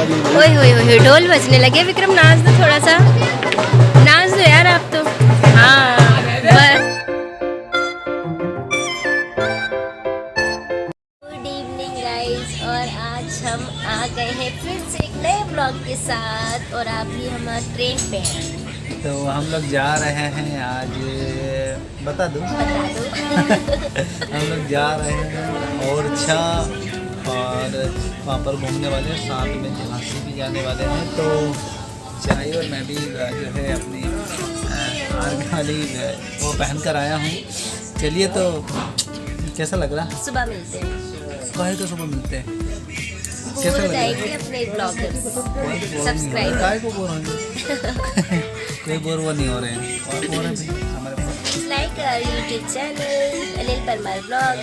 ओए होए होए ढोल बजने लगे। विक्रम नाच दो थोड़ा सा, नाच दो यार आप तो। हाँ बस। गुड इवनिंग गाइस, और आज हम आ गए हैं फिर से एक नए ब्लॉग के साथ, और आप भी हमारे ट्रेन पे हैं। तो हम लोग जा रहे हैं आज, बता दो हम लोग जा रहे हैं ओरछा, और वहाँ पर घूमने वाले हैं, साथ में झांसी भी जाने वाले हैं। तो चाय और मैं भी जो है अपनी आर्मी वाली वो पहन कर आया हूँ। चलिए, तो कैसा लग रहा? सुबह मिलते हैं। कहे तो सुबह मिलते हैं। कैसा लग रहा है? अपने ब्लॉगर्स सब्सक्राइब काय को बोर होंगे कोई बोर वो नहीं हो रहे हैं। और बोर है हमारे पास। Like our YouTube channel Anil Parmar blog.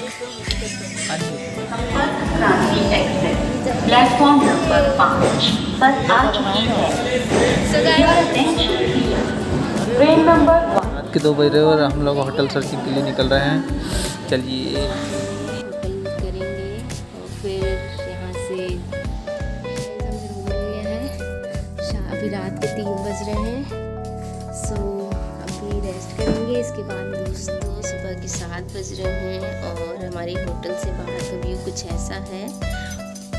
Platform number 5 पर आ चुकी है। ट्रेन नंबर 1 रात के 2 बज रहे और हम लोग होटल सर्चिंग के लिए निकल रहे हैं। चलिए, होटल करेंगे और फिर यहाँ से हम रूम मिल गया है। अभी रात के 3 बज रहे हैं। सो अभी रेस्ट करेंगे। इसके बाद दोस्तों सुबह के 7 बज रहे हैं और हमारे होटल से बाहर का व्यू कुछ ऐसा है।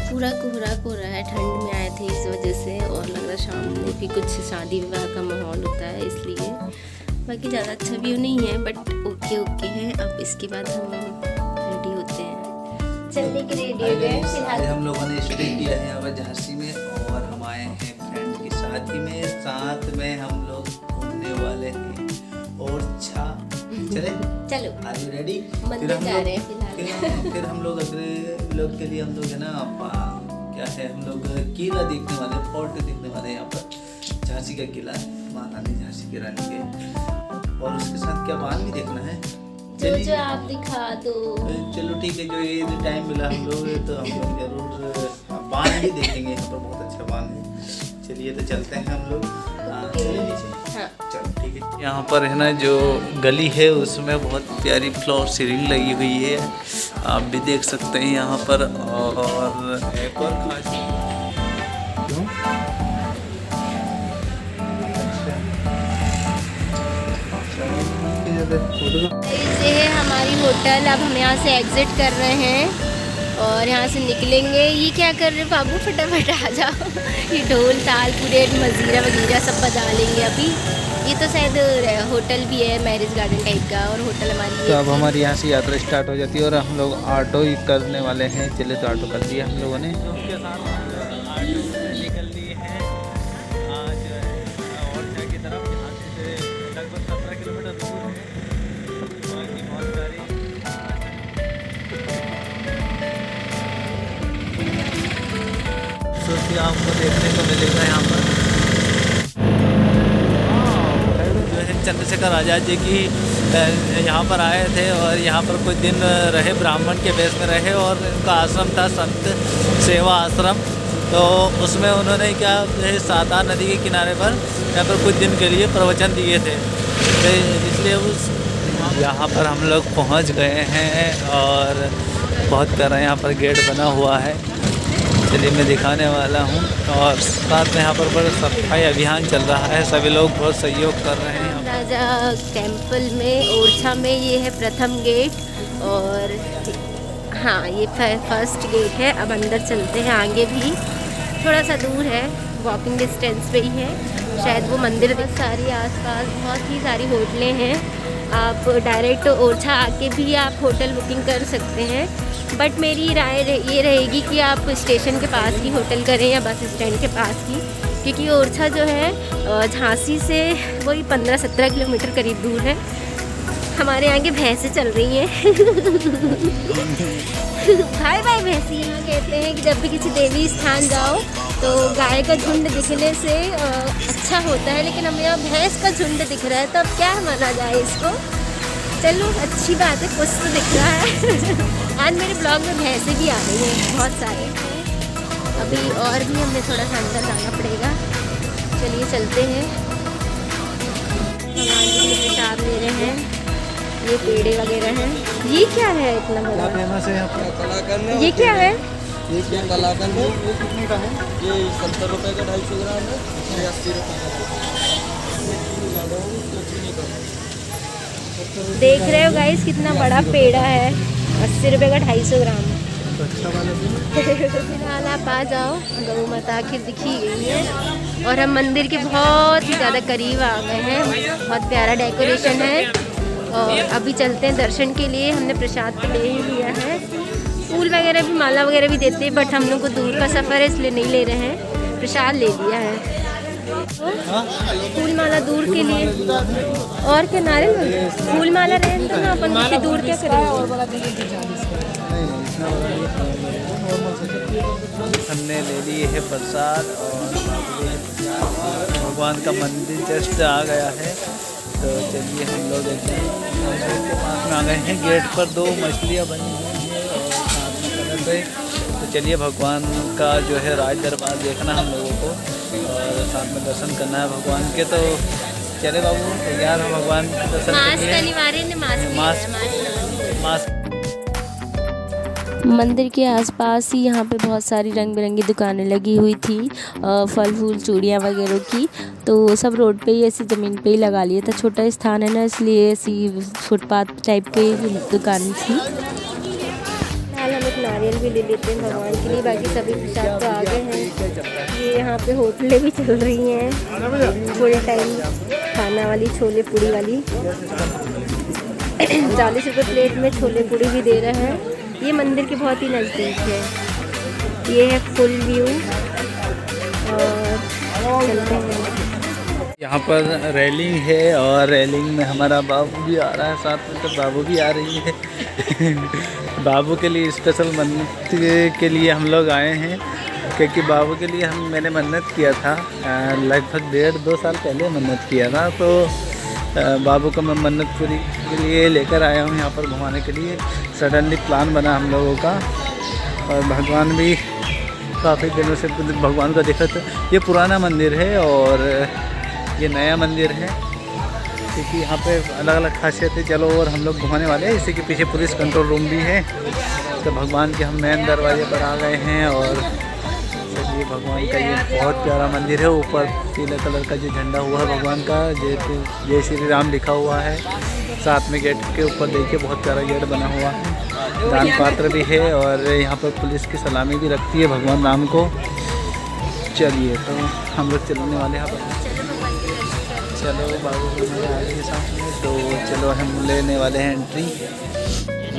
पूरा कोहरा कोहरा है, ठंड में आए थे इस वजह से, और लग रहा शाम में भी कुछ शादी विवाह का माहौल होता है इसलिए। बाकी ज़्यादा अच्छा व्यू नहीं है, बट ओके ओके है। अब इसके बाद हम रेडी होते हैं, चलने के लिए रेडी हो गए फिलहाल। हम लोगों ने स्टे किया है यहाँ पर झांसी में, और हम आए हैं फ्रेंड की शादी में। साथ में हम लोग घूमने वाले हैं ओरछा। चले, चलो आर यू रेडी? मंदिर जा रहे हैं फिलहाल। फिर हम लोग अगले लोग के लिए हम लोग है ना क्या है, हम लोग किला देखने वाले, फोर्ट देखने वाले हैं यहाँ पर। झांसी का किला, महारानी झांसी की रानी के, और उसके साथ क्या बांध भी देखना है। जो आप दिखा दो। चलो ठीक है, जो ये टाइम मिला हम लोग तो हम लोग जरूर बांध भी देखेंगे। यहाँ पर बहुत अच्छा बांध है। चलिए, तो चलते हैं हम लोग। हाँ। चलो ठीक है। यहाँ पर है ना जो गली है उसमें बहुत प्यारी फ्लोर सीलिंग लगी हुई है, आप भी देख सकते हैं यहाँ पर। और एक और खास ये है हमारी होटल। अब हम यहाँ से एग्जिट कर रहे हैं और यहाँ से निकलेंगे। ये क्या कर रहे बाबू, फटाफट आ जाओ। ये ढोल ताल पूरे मजीरा वगैरह सब बजा लेंगे अभी। ये तो शायद होटल भी है, मैरिज गार्डन टाइप का, और होटल हमारी। तो अब हमारी यहाँ से यात्रा स्टार्ट हो जाती है और हम लोग ऑटो ही करने वाले हैं। चले, तो ऑटो कर दिया हम लोगों ने। उनके साथ निकल लिए हैं आज ओरछा की तरफ, यहाँ से लगभग 17 किलोमीटर दूर है। बाकी बहुत सारी खूबसूरती आपको देखने को मिलेगा यहाँ पर। जो है चंद्रशेखर आज़ाद जी की यहाँ पर आए थे और यहाँ पर कुछ दिन रहे, ब्राह्मण के वेश में रहे, और उनका आश्रम था संत सेवा आश्रम। तो उसमें उन्होंने क्या है, सातार नदी के किनारे पर यहाँ पर कुछ दिन के लिए प्रवचन दिए थे। तो इसलिए उस यहाँ पर हम लोग पहुँच गए हैं, और बहुत प्यारा यहाँ पर गेट बना हुआ है। चलिए, मैं दिखाने वाला हूँ। और साथ में यहाँ पर सफाई अभियान चल रहा है, सभी लोग बहुत सहयोग कर रहे हैं। राजा टेम्पल में ओरछा में ये है प्रथम गेट, और हाँ ये फर्स्ट गेट है। अब अंदर चलते हैं, आगे भी थोड़ा सा दूर है, वॉकिंग डिस्टेंस पे ही है शायद वो मंदिर। बहुत सारी आसपास बहुत ही सारी होटलें हैं। आप डायरेक्ट ओरछा आके भी आप होटल बुकिंग कर सकते हैं, बट मेरी राय ये रहेगी कि आप स्टेशन के पास ही होटल करें या बस स्टैंड के पास ही, क्योंकि ओरछा जो है झांसी से वही 15-17 किलोमीटर करीब दूर है। हमारे यहाँ की भैंसें चल रही हैं। भाई भाई भैंसी। यहाँ कहते हैं कि जब भी किसी देवी स्थान जाओ तो गाय का झुंड दिखने से अच्छा होता है, लेकिन हमें यहाँ भैंस का झुंड दिख रहा है, तो अब क्या माना जाए इसको। चलो अच्छी बात है, कुछ तो दिख रहा है। आज मेरे ब्लॉग में भैंसें भी आ रही हैं बहुत सारे। अभी और भी हमें थोड़ा सा अंदर जाना पड़ेगा। चलिए चलते हैं। प्रसाद ले रहे हैं, ये पेड़े वगैरह हैं। ये क्या है इतना बड़ा? फेमस है यहाँ पर? ये क्या है? एक ये कलाकंद है, ये कितने का है? ये 70 रुपये का 250 ग्राम है, ये 80 रुपये का है। देख रहे हो गाइस कितना बड़ा पेड़ा है, 80 रुपये का 250 ग्राम। फिलहाल आप आ जाओ, गौ माता आखिर दिखी गई है और हम मंदिर के बहुत ही ज़्यादा करीब आ गए हैं। बहुत प्यारा डेकोरेशन है और अभी चलते हैं दर्शन के लिए। हमने प्रसाद तो ले ही लिया है, फूल वगैरह भी, माला वगैरह भी देते हैं, बट हम लोग को दूर का सफ़र है इसलिए नहीं ले रहे हैं, प्रसाद ले लिया है। फूल माला दूर के लिए और क्या नारियल फूल माला रहे तो ना अपन उससे दूर क्या करेंगे। हमने ले लिए है प्रसाद और भगवान का मंदिर जस्ट आ गया है। तो चलिए हम लोग पास में आ गए हैं। गेट पर 2 मछलियाँ बनी हुई हैं और साथ में कलर पे। तो चलिए भगवान का जो है राज दरबार देखना हम लोगों को और साथ में दर्शन करना है भगवान के। तो चले बाबू तैयार हो भगवान के दर्शन के लिए। मास्क मंदिर के आसपास ही यहाँ पे बहुत सारी रंग बिरंगी दुकानें लगी हुई थी, फल फूल चूड़ियाँ वगैरह की। तो सब रोड पे ही ऐसी ज़मीन पे ही लगा लिए था, छोटा स्थान है ना इसलिए ऐसी फुटपाथ टाइप के दुकान थी। फिलहाल हम एक नारियल भी ले लेते हैं भगवान के लिए, बाकी सभी प्रसाद तो आ गए हैं। ये यहाँ पे होटलें भी चल रही हैं, फुल टाइम खाना वाली, छोले पूड़ी वाली। 40 रुपये प्लेट में छोले पूड़ी भी दे रहे हैं। ये मंदिर के बहुत ही नज़दीक है। ये है फुल व्यू और चलते हैं। यहाँ पर रेलिंग है और रेलिंग में हमारा बाबू भी आ रहा है, साथ में तो बाबू भी आ रही है। बाबू के लिए स्पेशल मन्नत के लिए हम लोग आए हैं, क्योंकि बाबू के लिए मैंने मन्नत किया था लगभग 1.5-2 साल पहले मन्नत किया था। तो बाबू को मैं मन्नत पूरी के लिए लेकर आया हूँ यहाँ पर घुमाने के लिए। सडनली प्लान बना हम लोगों का और भगवान भी काफ़ी दिनों से भगवान को देखा। तो ये पुराना मंदिर है और ये नया मंदिर है, क्योंकि यहाँ पे अलग अलग खासियत है। चलो और हम लोग घुमाने वाले हैं। इसी के पीछे पुलिस कंट्रोल रूम भी है। तो भगवान के हम मेन दरवाजे पर आ गए हैं और ये भगवान का ये बहुत प्यारा मंदिर है। ऊपर पीले कलर का जो झंडा हुआ है भगवान का, जय श्री राम लिखा हुआ है। साथ में गेट के ऊपर देखिए बहुत प्यारा गेट बना हुआ है, दान पात्र भी है और यहाँ पर पुलिस की सलामी भी रखती है भगवान राम को। चलिए तो हम लोग चलने वाले हैं। चलो बाबू आगे के सामने, तो चलो हम लेने वाले हैं एंट्री।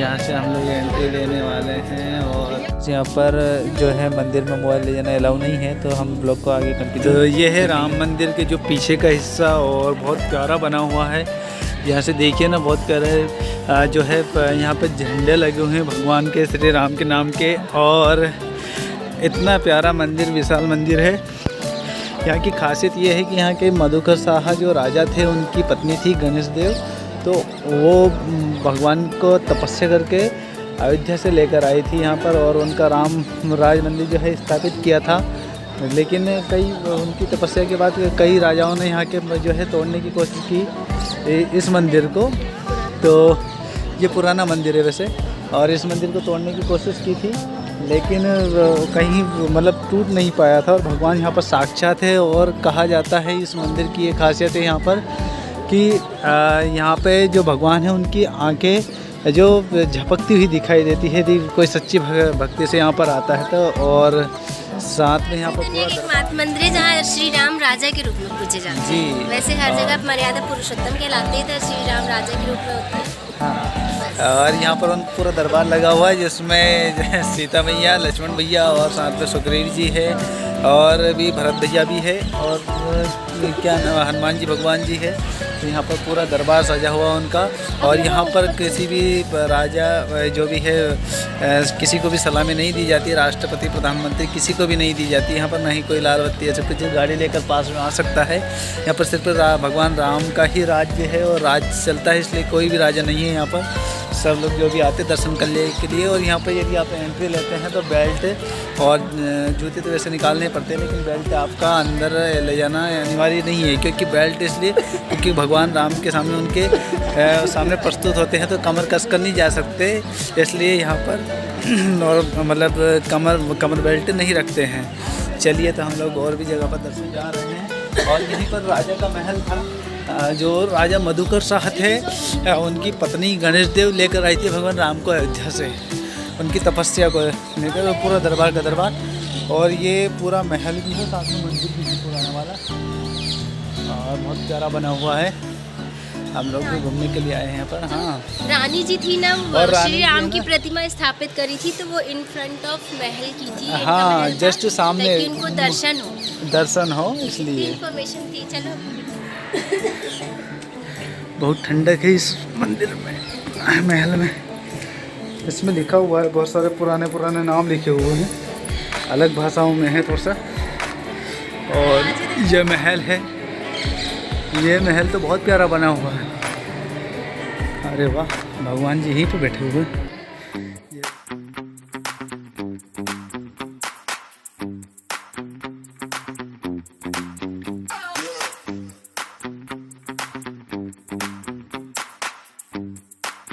यहाँ से हम लोग एंट्री लेने वाले हैं और यहाँ पर जो है मंदिर में मोबाइल ले जाना अलाउ नहीं है। तो हम ब्लॉग को आगे कंटिन्यू। तो ये है राम मंदिर के जो पीछे का हिस्सा और बहुत प्यारा बना हुआ है। यहाँ से देखिए ना, बहुत प्यारा जो है यहाँ पर झंडे लगे हुए हैं भगवान के, श्री राम के नाम के। और इतना प्यारा मंदिर, विशाल मंदिर है। यहाँ की खासियत ये है कि यहाँ के मधुकर शाह जो राजा थे, उनकी पत्नी थी गणेश देव। तो वो भगवान को तपस्या करके अयोध्या से लेकर आई थी यहाँ पर और उनका राम राज मंदिर जो है स्थापित किया था। लेकिन कई उनकी तपस्या के बाद कई राजाओं ने यहाँ के जो है तोड़ने की कोशिश की इस मंदिर को। तो ये पुराना मंदिर है वैसे, और इस मंदिर को तोड़ने की कोशिश की थी, लेकिन कहीं मतलब टूट नहीं पाया था। और भगवान यहाँ पर साक्षात है। और कहा जाता है इस मंदिर की एक खासियत है यहाँ पर कि यहाँ पे जो भगवान है उनकी आंखें जो झपकती हुई दिखाई देती है। कोई सच्ची भक्ति से यहाँ पर आता है। तो और साथ में यहाँ पर पूरा मंदिर है जहाँ श्री राम राजा के रूप में पूजे जाते हैं। जी, वैसे हर जगह मर्यादा पुरुषोत्तम कहलाते हैं, तो श्री राम राजा के रूप में होते हैं। हाँ, और यहाँ पर पूरा दरबार लगा हुआ है जिसमें सीता मैया, लक्ष्मण भैया और साथ में सुग्रीव जी है और भी भरत भैया भी है और क्या हनुमान जी भगवान जी है। तो यहाँ पर पूरा दरबार सजा हुआ उनका। और यहाँ पर किसी भी राजा जो भी है किसी को भी सलामी नहीं दी जाती, राष्ट्रपति प्रधानमंत्री किसी को भी नहीं दी जाती। यहाँ पर ना ही कोई लाल बत्ती ऐसे कुछ गाड़ी लेकर पास में आ सकता है। यहाँ पर सिर्फ भगवान राम का ही राज्य है और राज चलता है, इसलिए कोई भी राजा नहीं है यहाँ पर। सब लोग जो भी आते दर्शन करने के लिए। और यहाँ पर यदि आप एंट्री लेते हैं तो बेल्ट और जूते तो वैसे निकालने पड़ते हैं, लेकिन बेल्ट आपका अंदर ले जाना अनिवार्य नहीं है। क्योंकि बेल्ट इसलिए क्योंकि भगवान राम के सामने उनके सामने प्रस्तुत होते हैं तो कमर कस कर नहीं जा सकते, इसलिए यहाँ पर मतलब कमर बेल्ट नहीं रखते हैं। चलिए तो हम लोग और भी जगह पर दर्शन जा रहे हैं। और यहीं पर राजा का महल था, जो राजा मधुकर शाह थे, उनकी पत्नी गणेश देव लेकर आई थी भगवान राम को अयोध्या से, उनकी तपस्या को लेकर पूरा दरबार का दरबार। और ये पूरा महल भी है, साथ में मंदिर भी है पुराना वाला, और बहुत प्यारा बना हुआ है। हम लोग भी घूमने के लिए आए हैं यहाँ पर। हाँ, रानी जी थी ना, वो और रानी श्री जी राम है की ना? प्रतिमा स्थापित करी थी, तो वो इन फ्रंट ऑफ महल की थी। इनका हाँ, महल था, जस्ट सामने ताकि उनको दर्शन हो इसलिए। इन्फॉर्मेशन थी। चलो बहुत ठंडक है इस मंदिर में, महल में। इसमें लिखा हुआ है, बहुत सारे पुराने नाम लिखे हुए हैं, अलग भाषाओं में है थोड़ा सा। और ये महल है, ये महल तो बहुत प्यारा बना हुआ है। अरे वाह, भगवान जी यहीं पे बैठे हुए हैं।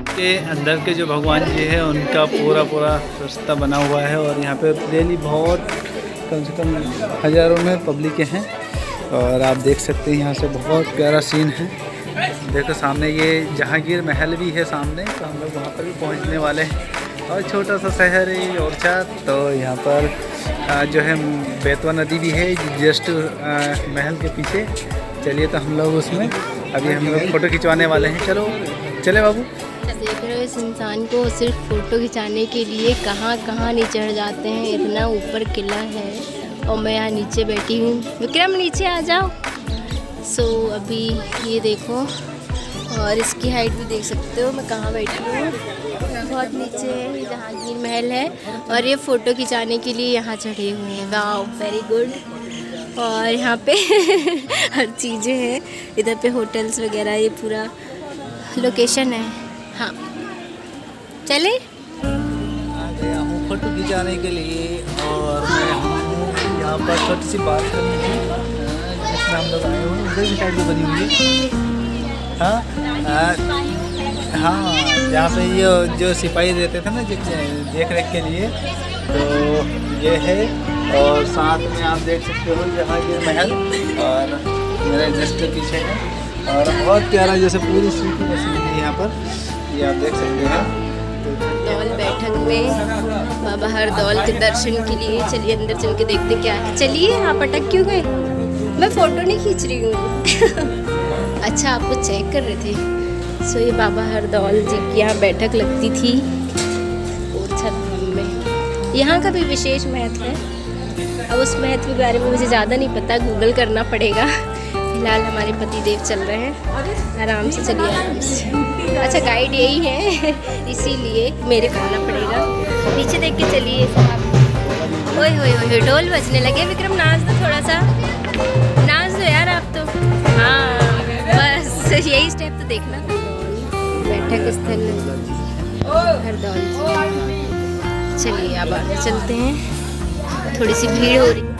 के अंदर के जो भगवान जी है उनका पूरा रास्ता बना हुआ है। और यहाँ पे डेली बहुत कम से कम हज़ारों में पब्लिक हैं। और आप देख सकते हैं यहाँ से बहुत प्यारा सीन है। देखो सामने ये जहांगीर महल भी है सामने, तो हम लोग वहाँ पर भी पहुँचने वाले हैं। और छोटा सा शहर है ओरछा, तो यहाँ पर जो है बेतवा नदी भी है जस्ट महल के पीछे। चलिए तो हम लोग उसमें अभी हम लोग फ़ोटो खिंचवाने वाले हैं। चलो चले बाबू। देख रहे हो इस इंसान को, सिर्फ फ़ोटो खिंचाने के लिए कहाँ नहीं चढ़ जाते हैं। इतना ऊपर किला है और मैं यहाँ नीचे बैठी हूँ। विक्रम नीचे आ जाओ। सो अभी ये देखो, और इसकी हाइट भी देख सकते हो मैं कहाँ बैठी हूँ, बहुत नीचे है। जहांगीर महल है और ये फ़ोटो खिंचाने के लिए यहाँ चढ़े हुए हैं। Wow, very good. और यहाँ पे हर चीज़ें हैं, इधर पे होटल्स वगैरह, ये पूरा लोकेशन है। हाँ, चले। आ गया हूँ फोटो खिंचाने के लिए, और मैं हूँ यहाँ पर छोटी सी बात करनी है जिसमें हम लोग आए हुए हैं। उधर भी साइड भी बनी हुई है। हाँ, जहाँ पे ये जो सिपाही रहते थे ना देख रेख के लिए, तो ये है। और साथ में आप देख सकते हो यहाँ ये महल, और मेरे जस्ट के पीछे है। और बहुत प्यारा जैसे पूरी सिटी बसी हुई है यहाँ पर, ये आप देख सकते हैं। दौल बैठक में बाबा हरदौल के दर्शन के लिए चलिए अंदर चल के देखते क्या है। चलिए, आप अटक क्यों गए? मैं फ़ोटो नहीं खींच रही हूँ। अच्छा, आपको चेक कर रहे थे। सो ये बाबा हरदौल जी की यहाँ बैठक लगती थी ओरछा धाम में। यहाँ का भी विशेष महत्व है। अब उस महत्व के बारे में मुझे ज़्यादा नहीं पता, गूगल करना पड़ेगा। फिलहाल हमारे पतिदेव चल रहे हैं, आराम से चलिए, आराम से। अच्छा, गाइड यही है, इसीलिए मेरे खाना पड़ेगा। नीचे देख के चलिए साहब। ओए होए होए, ढोल बजने लगे। विक्रम नाच दो, थोड़ा सा नाच दो यार आप तो। हाँ बस यही स्टेप तो देखना। बैठक स्थल हरदौल। चलिए अब आगे चलते हैं, थोड़ी सी भीड़ हो रही है।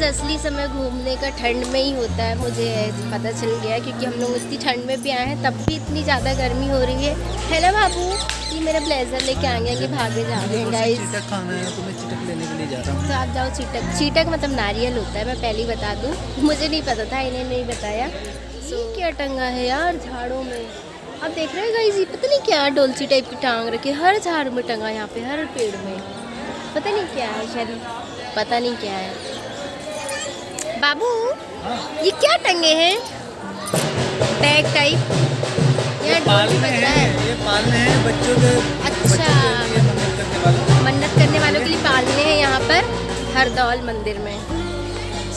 असली समय घूमने का ठंड में ही होता है, मुझे पता चल गया, क्योंकि हम लोग इतनी ठंड में भी आए हैं तब भी इतनी ज़्यादा गर्मी हो रही है ना बाबू? ये मेरा ब्लेजर लेके आएंगे कि भागे जा रहे हैं गाइस। चीटक खाना है तो मैं चीटक लेने के लिए जा रहा हूँ। तो आप जाओ। चीटक मतलब नारियल होता है, मैं पहले ही बता दूँ, मुझे नहीं पता था, इन्हें नहीं बताया। सो क्या टंगा है यार झाड़ों में? आप देख रहे हैं गाइस, ये पता नहीं क्या डोलची टाइप की टांग रखी है, हर झाड़ में टंगा, यहाँ पे हर पेड़ में, पता नहीं क्या है, शायद पता नहीं क्या है। बाबू ये क्या टंगे हैं? टैग टाइप, यहाँ डोलची बज रहा है। ये पालने हैं बच्चों के। अच्छा, मन्नत करने वालों के लिए पालने हैं यहाँ पर हरदौल मंदिर में।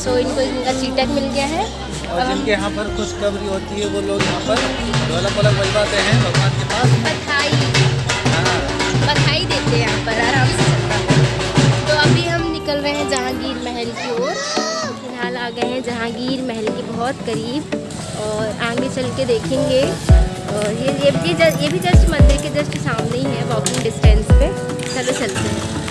सो इनको इनका चीटक मिल गया है। और जिनके यहाँ पर खुशखबरी होती है वो लोग यहाँ पर ढोलक वोलक बजवाते हैं भगवान के पास। बधाई देते हैं यहाँ पर, आराम से चलता है। तो अभी हम निकल रहे हैं जहांगीर महल की ओर। फिलहाल आ गए हैं जहांगीर महल के बहुत करीब, और आगे चल के देखेंगे। और ये भी जस्ट मंदिर के जस्ट सामने ही है, वॉकिंग डिस्टेंस पे। चलो चलते हैं।